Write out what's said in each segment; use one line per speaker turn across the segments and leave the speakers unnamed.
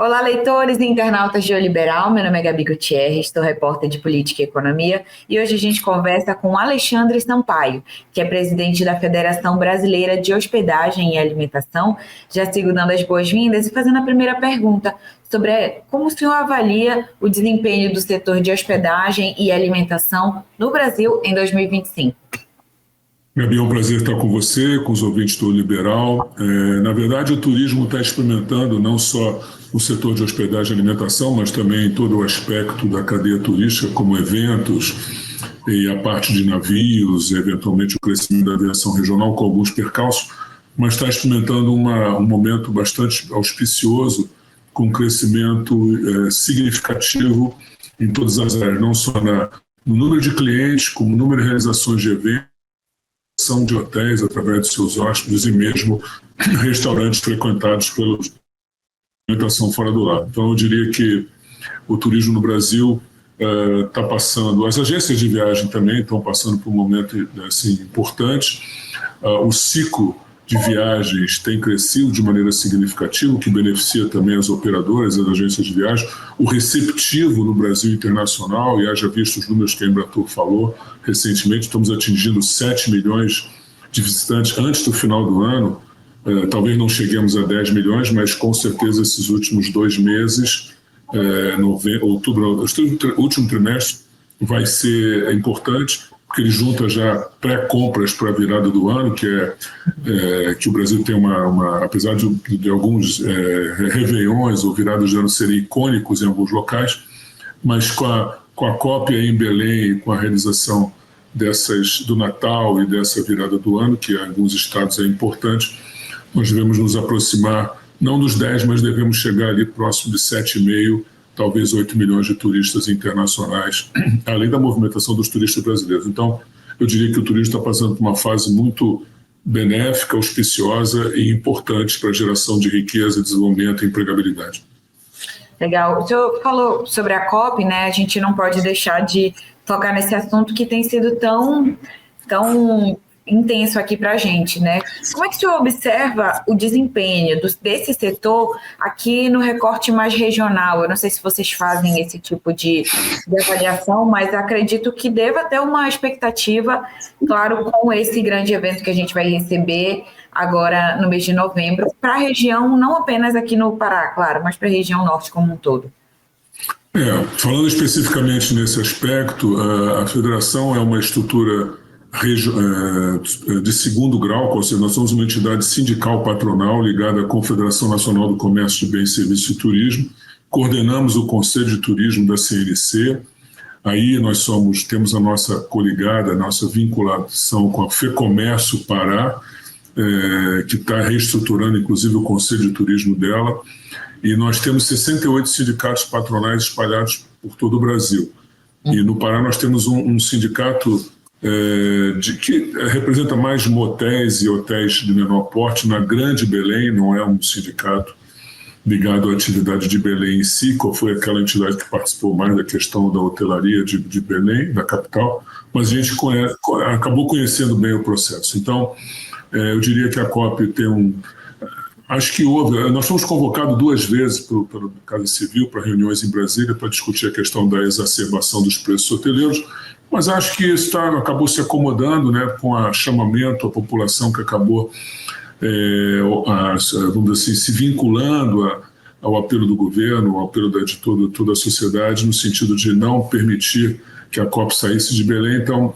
Olá, leitores e internautas de O Liberal. Meu nome é Gabi Gutierrez, estou repórter de Política e Economia e hoje a gente conversa com Alexandre Sampaio, que é presidente da Federação Brasileira de Hospedagem e Alimentação. Já sigo dando as boas-vindas e fazendo a primeira pergunta sobre como o senhor avalia o desempenho do setor de hospedagem e alimentação no Brasil em 2025.
Gabi, é um prazer estar com você, com os ouvintes do Liberal. Na verdade, o turismo está experimentando não só o setor de hospedagem e alimentação, mas também todo o aspecto da cadeia turística, como eventos e a parte de navios, eventualmente o crescimento da aviação regional, com alguns percalços, mas está experimentando um momento bastante auspicioso, com um crescimento significativo em todas as áreas, não só no número de clientes, como no número de realizações de eventos, de hotéis através de seus hóspedes e mesmo restaurantes frequentados pela alimentação fora do lar. Então eu diria que o turismo no Brasil está passando, as agências de viagem também estão passando por um momento assim, importante. O ciclo de viagens tem crescido de maneira significativa, o que beneficia também as operadoras e as agências de viagem. O receptivo no Brasil internacional, e haja visto os números que a Embratur falou recentemente, estamos atingindo 7 milhões de visitantes antes do final do ano. Talvez não cheguemos a 10 milhões, mas com certeza esses últimos 2 meses, outubro, o último trimestre, vai ser importante, porque ele junta já pré-compras para a virada do ano, que o Brasil tem apesar de alguns réveillons ou viradas de ano serem icônicos em alguns locais, mas com a cópia em Belém, com a realização do Natal e dessa virada do ano, que em alguns estados é importante, nós devemos nos aproximar, não dos 10, mas devemos chegar ali próximo de 7,5, talvez 8 milhões de turistas internacionais, além da movimentação dos turistas brasileiros. Então, eu diria que o turismo está passando por uma fase muito benéfica, auspiciosa e importante para a geração de riqueza, desenvolvimento e empregabilidade.
Legal. O senhor falou sobre a COP, né? A gente não pode deixar de tocar nesse assunto que tem sido tão intenso aqui para a gente, né? Como é que o senhor observa o desempenho desse setor aqui no recorte mais regional? Eu não sei se vocês fazem esse tipo de avaliação, mas acredito que deva ter uma expectativa, claro, com esse grande evento que a gente vai receber agora no mês de novembro, para a região, não apenas aqui no Pará, claro, mas para a região norte como um todo.
Falando especificamente nesse aspecto, a federação é uma estrutura de segundo grau, ou seja, nós somos uma entidade sindical patronal ligada à Confederação Nacional do Comércio de Bens, Serviços e Turismo, coordenamos o Conselho de Turismo da CNC, aí nós temos a nossa coligada, a nossa vinculação com a FEComércio Pará, que está reestruturando inclusive o Conselho de Turismo dela, e nós temos 68 sindicatos patronais espalhados por todo o Brasil. E no Pará nós temos um sindicato que representa mais motéis e hotéis de menor porte na Grande Belém, não é um sindicato ligado à atividade de Belém em si, qual foi aquela entidade que participou mais da questão da hotelaria de Belém, da capital, mas a gente acabou conhecendo bem o processo. Então, eu diria que a COP tem acho que nós fomos convocados 2 vezes pela Casa Civil para reuniões em Brasília para discutir a questão da exacerbação dos preços hoteleiros, mas acho que isso acabou se acomodando, né, com o chamamento à população que acabou, vamos dizer assim, se vinculando ao apelo do governo, ao apelo de toda a sociedade, no sentido de não permitir que a COP saísse de Belém. Então,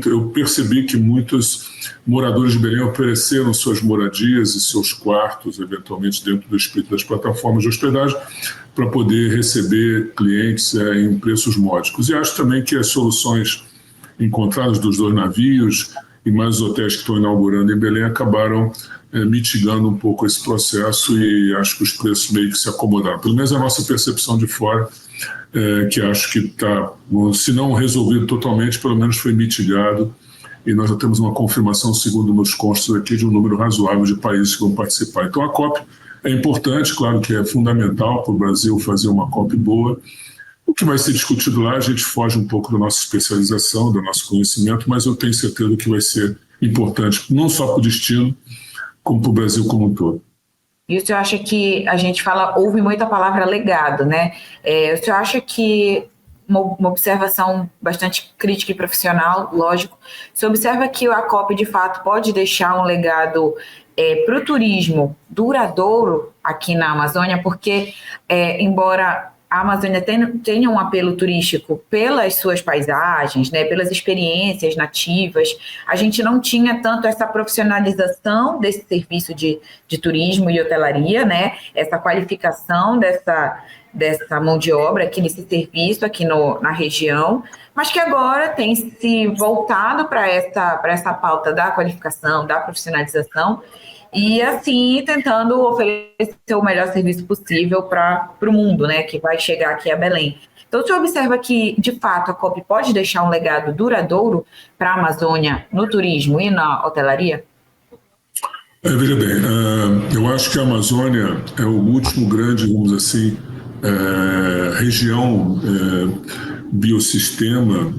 eu percebi que muitos moradores de Belém ofereceram suas moradias e seus quartos, eventualmente dentro do espírito das plataformas de hospedagem, para poder receber clientes em preços módicos. E acho também que as soluções encontradas dos 2 navios e mais os hotéis que estão inaugurando em Belém acabaram mitigando um pouco esse processo, e acho que os preços meio que se acomodaram. Pelo menos a nossa percepção de fora, que acho que está, se não resolvido totalmente, pelo menos foi mitigado, e nós já temos uma confirmação, segundo meus constos aqui, de um número razoável de países que vão participar. Então a COP é importante, claro que é fundamental para o Brasil fazer uma COP boa. O que vai ser discutido lá, a gente foge um pouco da nossa especialização, do nosso conhecimento, mas eu tenho certeza que vai ser importante, não só para o destino, como para o Brasil como um todo.
E o senhor acha que a gente ouve muita palavra legado, né? O senhor acha que uma observação bastante crítica e profissional, lógico, você observa que a COP, de fato, pode deixar um legado para o turismo duradouro aqui na Amazônia, porque, embora a Amazônia tenha um apelo turístico pelas suas paisagens, né, pelas experiências nativas, a gente não tinha tanto essa profissionalização desse serviço de turismo e hotelaria, né, essa qualificação dessa mão de obra aqui nesse serviço aqui na região, mas que agora tem se voltado para essa pauta da qualificação, da profissionalização, e assim tentando oferecer o melhor serviço possível para o mundo, né, que vai chegar aqui a Belém. Então, o senhor observa que, de fato, a COP pode deixar um legado duradouro para a Amazônia no turismo e na hotelaria?
Veja bem, eu acho que a Amazônia é o último grande, vamos dizer assim, região, biossistema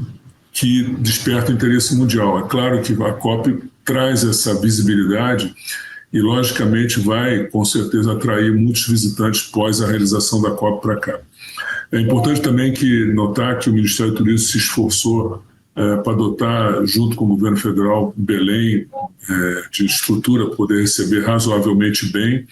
que desperta interesse mundial. É claro que a COP traz essa visibilidade e, logicamente, vai, com certeza, atrair muitos visitantes pós a realização da COP para cá. É importante também notar que o Ministério do Turismo se esforçou para adotar, junto com o governo federal, Belém, de estrutura, poder receber razoavelmente bem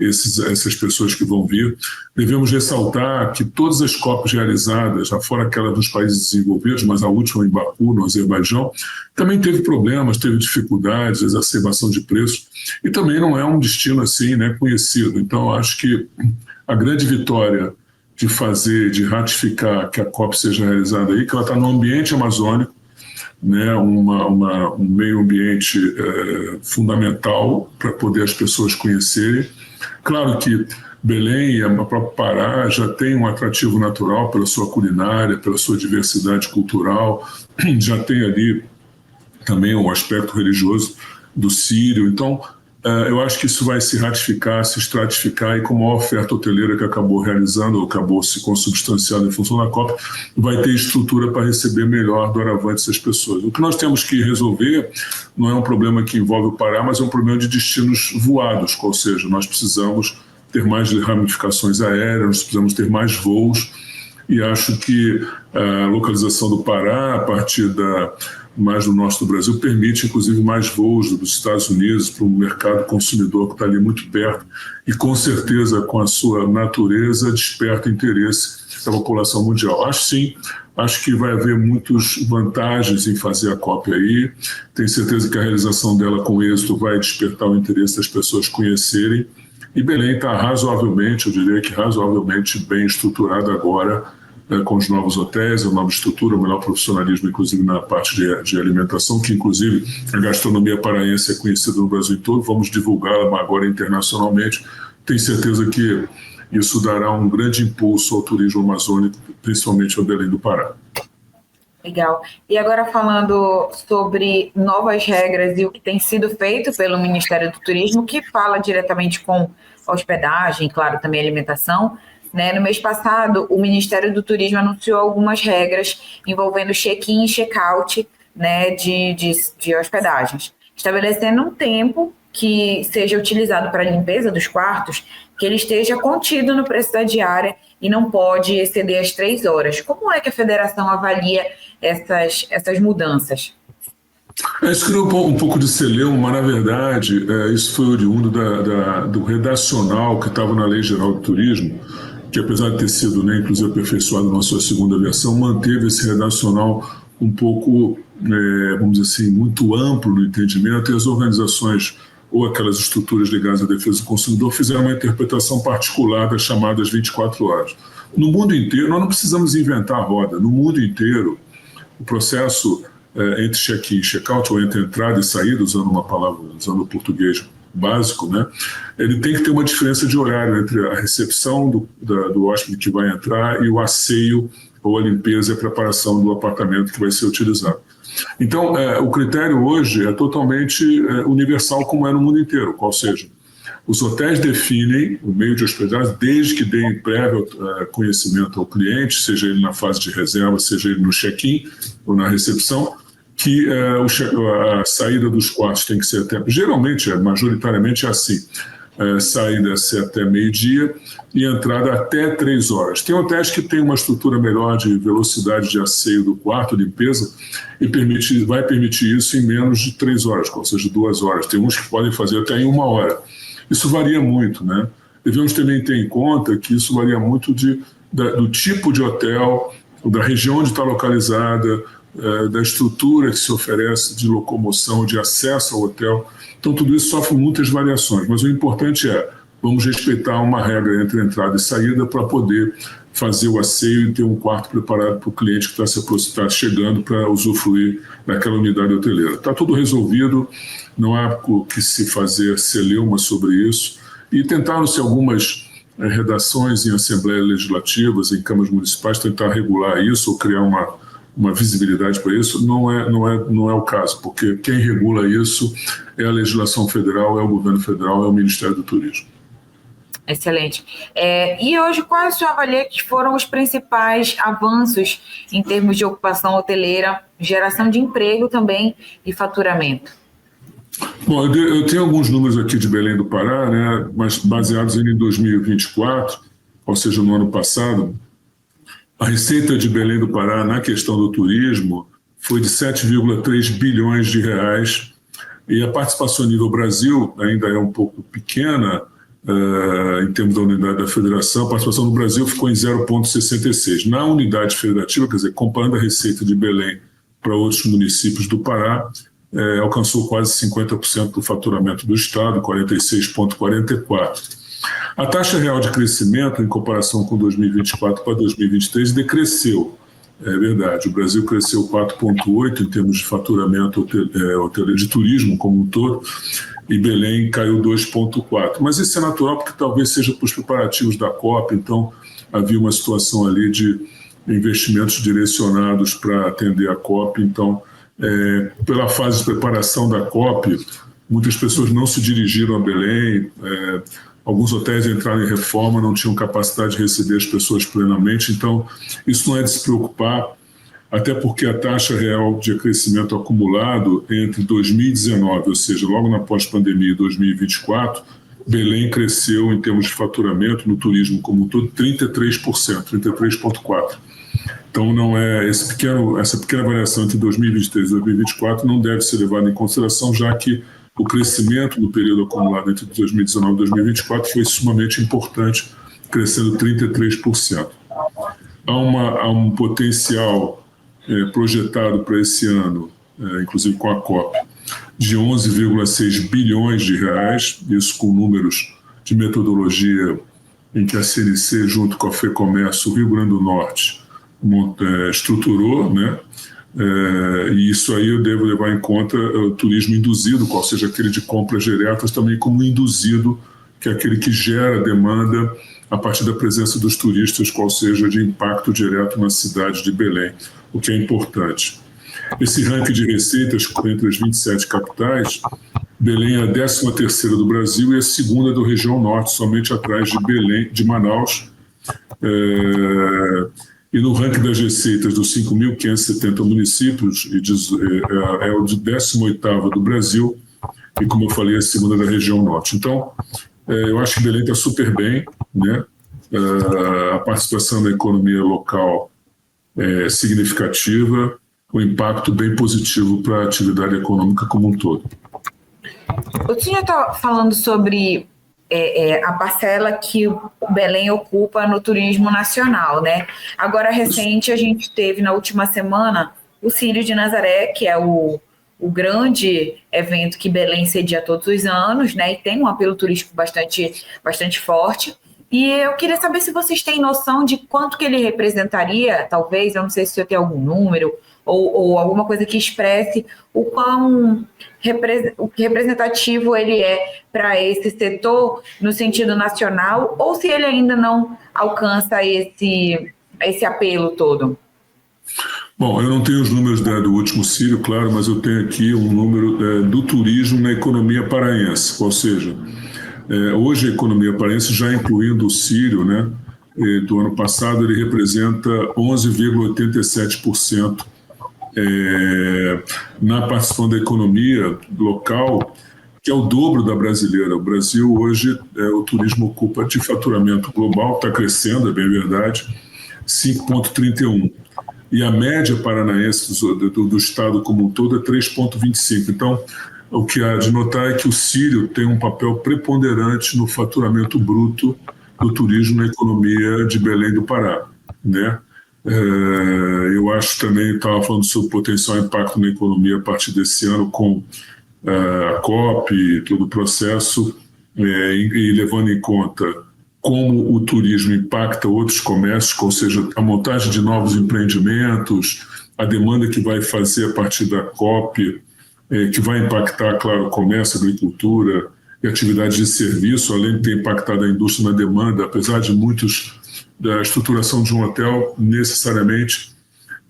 essas pessoas que vão vir. Devemos ressaltar que todas as COPs realizadas, já fora aquela dos países desenvolvidos, mas a última em Baku, no Azerbaijão, também teve problemas, teve dificuldades, exacerbação de preços, e também não é um destino assim, né, conhecido. Então, acho que a grande vitória de ratificar que a COP seja realizada aí, que ela está no ambiente amazônico, né, um meio ambiente fundamental para poder as pessoas conhecerem. Claro que Belém e a própria Pará já tem um atrativo natural pela sua culinária, pela sua diversidade cultural, já tem ali também o aspecto religioso do Sírio. Então, eu acho que isso vai se ratificar, se estratificar, e como a oferta hoteleira que acabou realizando, ou acabou se consubstanciando em função da COP, vai ter estrutura para receber melhor doravante essas pessoas. O que nós temos que resolver não é um problema que envolve o Pará, mas é um problema de destinos voados, ou seja, nós precisamos ter mais ramificações aéreas, nós precisamos ter mais voos, e acho que a localização do Pará, a partir mais do norte do Brasil, permite inclusive mais voos dos Estados Unidos para um mercado consumidor que está ali muito perto e com certeza com a sua natureza desperta interesse da população mundial. Acho que vai haver muitas vantagens em fazer a COP aí, tenho certeza que a realização dela com êxito vai despertar o interesse das pessoas conhecerem, e Belém está razoavelmente, eu diria que razoavelmente bem estruturada agora, com os novos hotéis, a nova estrutura, o melhor profissionalismo, inclusive na parte de alimentação, que inclusive a gastronomia paraense é conhecida no Brasil todo, vamos divulgá-la agora internacionalmente. Tenho certeza que isso dará um grande impulso ao turismo amazônico, principalmente ao Belém do Pará.
Legal. E agora falando sobre novas regras e o que tem sido feito pelo Ministério do Turismo, que fala diretamente com hospedagem, claro, também alimentação, né? No mês passado, o Ministério do Turismo anunciou algumas regras envolvendo check-in e check-out, né, de hospedagens, estabelecendo um tempo que seja utilizado para a limpeza dos quartos, que ele esteja contido no preço da diária e não pode exceder as 3 horas. Como é que a federação avalia essas mudanças?
Isso criou um pouco de celeuma, mas, na verdade, isso foi oriundo do redacional que estava na Lei Geral do Turismo, que, apesar de ter sido, né, inclusive aperfeiçoado na sua segunda versão, manteve esse redacional um pouco, vamos dizer assim, muito amplo no entendimento, e as organizações ou aquelas estruturas ligadas à defesa do consumidor fizeram uma interpretação particular das chamadas 24 horas. No mundo inteiro, nós não precisamos inventar a roda. No mundo inteiro, o processo entre check-in e check-out, ou entre entrada e saída, usando uma palavra, usando o português básico, né, ele tem que ter uma diferença de horário entre a recepção do hóspede que vai entrar e o asseio ou a limpeza e a preparação do apartamento que vai ser utilizado. Então, o critério hoje é totalmente universal, como é no mundo inteiro, qual seja, os hotéis definem o meio de hospedagem desde que deem prévio conhecimento ao cliente, seja ele na fase de reserva, seja ele no check-in ou na recepção, que a saída dos quartos tem que ser até... Geralmente, majoritariamente é assim. saída ser até meio-dia e entrada até 3 horas. Tem hotéis que tem uma estrutura melhor de velocidade de asseio do quarto, limpeza, e vai permitir isso em menos de 3 horas, ou seja, 2 horas. Tem uns que podem fazer até em 1 hora. Isso varia muito, né? Devemos também ter em conta que isso varia muito do tipo de hotel, da região onde está localizada, da estrutura que se oferece de locomoção, de acesso ao hotel. Então, tudo isso sofre muitas variações, mas o importante vamos respeitar uma regra entre entrada e saída para poder fazer o asseio e ter um quarto preparado para o cliente que está chegando para usufruir daquela unidade hoteleira. Está tudo resolvido, não há o que se fazer celeuma sobre isso, e tentaram-se algumas redações em assembleias legislativas, em câmaras municipais, tentar regular isso ou criar uma visibilidade para isso. Não é o caso, porque quem regula isso é a legislação federal, é o governo federal, é o Ministério do Turismo.
Excelente. E hoje, quais você avalia que foram os principais avanços em termos de ocupação hoteleira, geração de emprego também e faturamento?
Bom, eu tenho alguns números aqui de Belém do Pará, né, mas baseados em 2024, ou seja, no ano passado. A receita de Belém do Pará na questão do turismo foi de 7,3 bilhões de reais, e a participação a nível Brasil ainda é um pouco pequena, em termos da unidade da federação. A participação no Brasil ficou em 0,66. Na unidade federativa, quer dizer, comparando a receita de Belém para outros municípios do Pará, alcançou quase 50% do faturamento do Estado, 46,44%. A taxa real de crescimento, em comparação com 2024 para 2023, decresceu. É verdade, o Brasil cresceu 4,8% em termos de faturamento hoteleiro de turismo como um todo, e Belém caiu 2,4%. Mas isso é natural porque talvez seja para os preparativos da COP, então havia uma situação ali de investimentos direcionados para atender a COP. Então, pela fase de preparação da COP, muitas pessoas não se dirigiram a Belém, alguns hotéis entraram em reforma, não tinham capacidade de receber as pessoas plenamente, então isso não é de se preocupar, até porque a taxa real de crescimento acumulado entre 2019, ou seja, logo na pós-pandemia, e 2024, Belém cresceu em termos de faturamento no turismo como um todo 33%, 33,4%. Então, não é essa pequena variação entre 2023 e 2024 não deve ser levada em consideração, já que o crescimento no período acumulado entre 2019 e 2024 foi sumamente importante, crescendo 33%. Há um potencial projetado para esse ano, inclusive com a COP, de 11,6 bilhões de reais, isso com números de metodologia em que a CNC, junto com a FEComércio, Rio Grande do Norte, estruturou, né? E isso aí eu devo levar em conta o turismo induzido, qual seja aquele de compras diretas, também como induzido, que é aquele que gera demanda a partir da presença dos turistas, qual seja de impacto direto na cidade de Belém, o que é importante. Esse ranking de receitas entre as 27 capitais, Belém é a 13ª do Brasil e a 2ª da região norte, somente atrás de Belém, de Manaus. E no ranking das receitas dos 5.570 municípios, é o de 18º do Brasil e, como eu falei, a 2ª da região norte. Então, eu acho que Belém está super bem, né? A participação da economia local é significativa, o impacto bem positivo para a atividade econômica como um todo.
O senhor está falando sobre a parcela que o Belém ocupa no turismo nacional, né? Agora, recente, a gente teve na última semana o Círio de Nazaré, que é o grande evento que Belém cedia todos os anos, né? E tem um apelo turístico bastante forte. E eu queria saber se vocês têm noção de quanto que ele representaria, talvez, eu não sei se o senhor tem algum número, ou alguma coisa que expresse o quão representativo ele é para esse setor no sentido nacional, ou se ele ainda não alcança esse apelo todo.
Bom, eu não tenho os números do último Círio, claro, mas eu tenho aqui um número do turismo na economia paraense, ou seja, hoje a economia paraense, já incluindo o Círio, né, do ano passado, ele representa 11,87% na participação da economia local. que é o dobro da brasileira. O Brasil hoje, o turismo ocupa de faturamento global, está crescendo, é bem verdade, 5,31. E a média paranaense do estado como um todo é 3,25. Então, o que há de notar é que o Círio tem um papel preponderante no faturamento bruto do turismo na economia de Belém do Pará, né? Eu acho também, estava falando sobre o potencial impacto na economia a partir desse ano com a COP e todo o processo, e levando em conta como o turismo impacta outros comércios, ou seja, a montagem de novos empreendimentos, a demanda que vai fazer a partir da COP, que vai impactar, claro, o comércio, a agricultura e atividades de serviço, além de ter impactado a indústria na demanda, apesar de muitos da estruturação de um hotel, necessariamente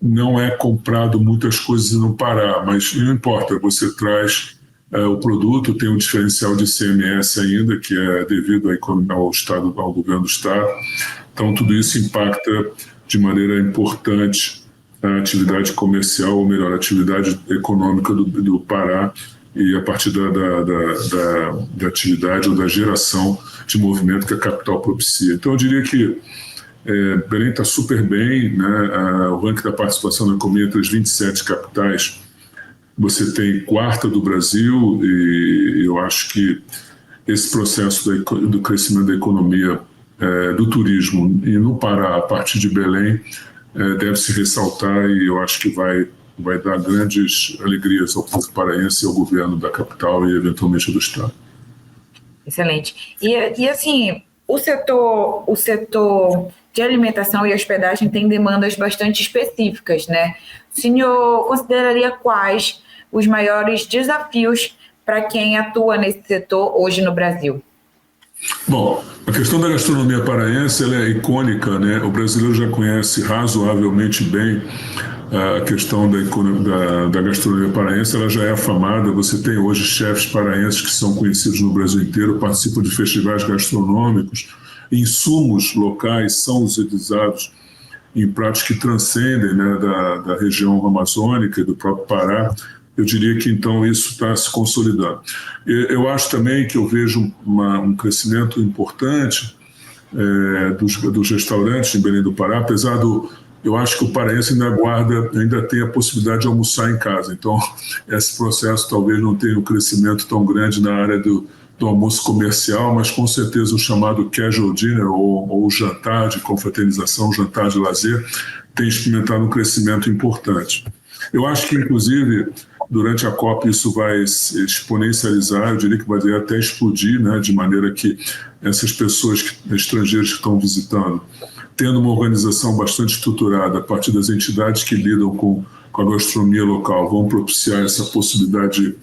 não é comprado muitas coisas no Pará, mas não importa, você traz o produto, tem um diferencial de ICMS ainda, que é devido ao Estado, ao governo do Estado. Então, tudo isso impacta de maneira importante a atividade comercial, ou melhor, a atividade econômica do Pará, e a partir da atividade ou da geração de movimento que a capital propicia. Então, eu diria que Belém está super bem, né? O ranking da participação na economia entre as 27 capitais, você tem quarta do Brasil, e eu acho que esse processo do crescimento da economia, do turismo, e no Pará, a partir de Belém, deve se ressaltar, e eu acho que vai dar grandes alegrias ao povo paraense e ao governo da capital e, eventualmente, do Estado.
Excelente. E assim, o setor de alimentação e hospedagem tem demandas bastante específicas, né? O senhor consideraria quais os maiores desafios para quem atua nesse setor hoje no Brasil?
Bom, a questão da gastronomia paraense ela é icônica, né? O brasileiro já conhece razoavelmente bem a questão da gastronomia paraense, ela já é afamada. Você tem hoje chefes paraenses que são conhecidos no Brasil inteiro, participam de festivais gastronômicos, insumos locais são utilizados em pratos que transcendem, né, da região amazônica e do próprio Pará. Eu diria que, então, isso está se consolidando. Eu acho também que eu vejo um crescimento importante dos restaurantes em Belém do Pará, apesar eu acho que o paraense ainda tem a possibilidade de almoçar em casa. Então, esse processo talvez não tenha um crescimento tão grande na área do almoço comercial, mas com certeza o chamado casual dinner, ou jantar de confraternização, jantar de lazer, tem experimentado um crescimento importante. Eu acho que, inclusive, durante a COP isso vai se exponencializar, eu diria que vai até explodir, né, de maneira que essas pessoas estrangeiras que estão visitando, tendo uma organização bastante estruturada a partir das entidades que lidam com a gastronomia local, vão propiciar essa possibilidade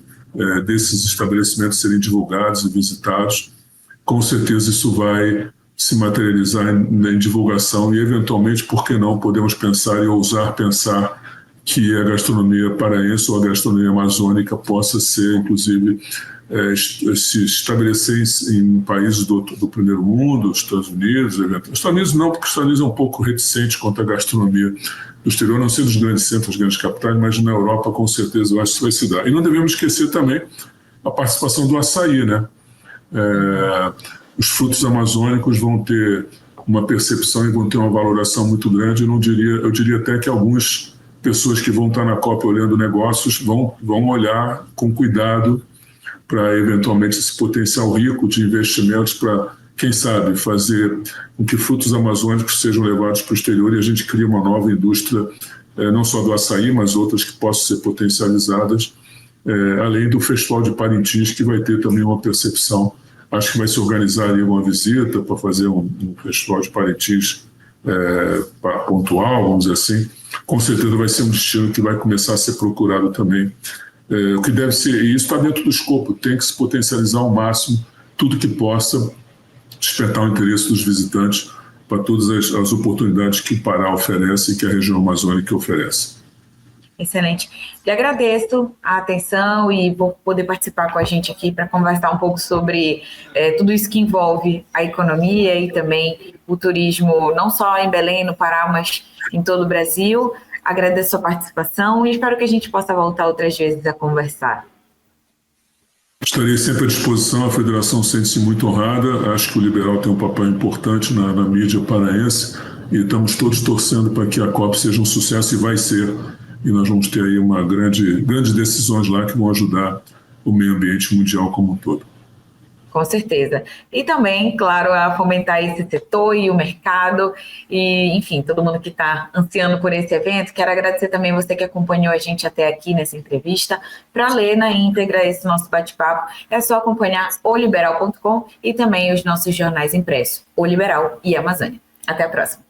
desses estabelecimentos serem divulgados e visitados. Com certeza isso vai se materializar em divulgação e, eventualmente, por que não, podemos pensar e ousar pensar que a gastronomia paraense ou a gastronomia amazônica possa ser, inclusive, se estabelecer em países do primeiro mundo, os Estados Unidos. Os Estados Unidos não, porque os Estados Unidos é um pouco reticente quanto à gastronomia do exterior, não sei dos grandes centros, das grandes capitais, mas na Europa, com certeza, eu acho que isso vai se dar. E não devemos esquecer também a participação do açaí, né? Os frutos amazônicos vão ter uma percepção e vão ter uma valoração muito grande. Eu diria até que algumas pessoas que vão estar na COP olhando negócios vão olhar com cuidado para, eventualmente, esse potencial rico de investimentos para, quem sabe, fazer com que frutos amazônicos sejam levados para o exterior e a gente cria uma nova indústria, não só do açaí, mas outras que possam ser potencializadas, além do Festival de Parintins, que vai ter também uma percepção. Acho que vai se organizar ali uma visita para fazer um Festival de Parintins pontual, vamos dizer assim. Com certeza vai ser um destino que vai começar a ser procurado também. O que deve ser, e isso está dentro do escopo, tem que se potencializar ao máximo tudo que possa despertar o interesse dos visitantes para todas as oportunidades que o Pará oferece e que a região amazônica oferece.
Excelente. Lhe agradeço a atenção e por poder participar com a gente aqui para conversar um pouco sobre tudo isso que envolve a economia e também o turismo, não só em Belém, no Pará, mas em todo o Brasil. Agradeço a sua participação e espero que a gente possa voltar outras vezes a conversar.
Estarei sempre à disposição, a federação sente-se muito honrada, acho que o Liberal tem um papel importante na mídia paraense e estamos todos torcendo para que a COP seja um sucesso e vai ser. E nós vamos ter aí grandes decisões lá que vão ajudar o meio ambiente mundial como um todo.
Com certeza. E também, claro, a fomentar esse setor e o mercado e, enfim, todo mundo que está ansiando por esse evento. Quero agradecer também você que acompanhou a gente até aqui nessa entrevista. Para ler na íntegra esse nosso bate-papo, é só acompanhar oliberal.com e também os nossos jornais impressos, O Liberal e Amazônia. Até a próxima.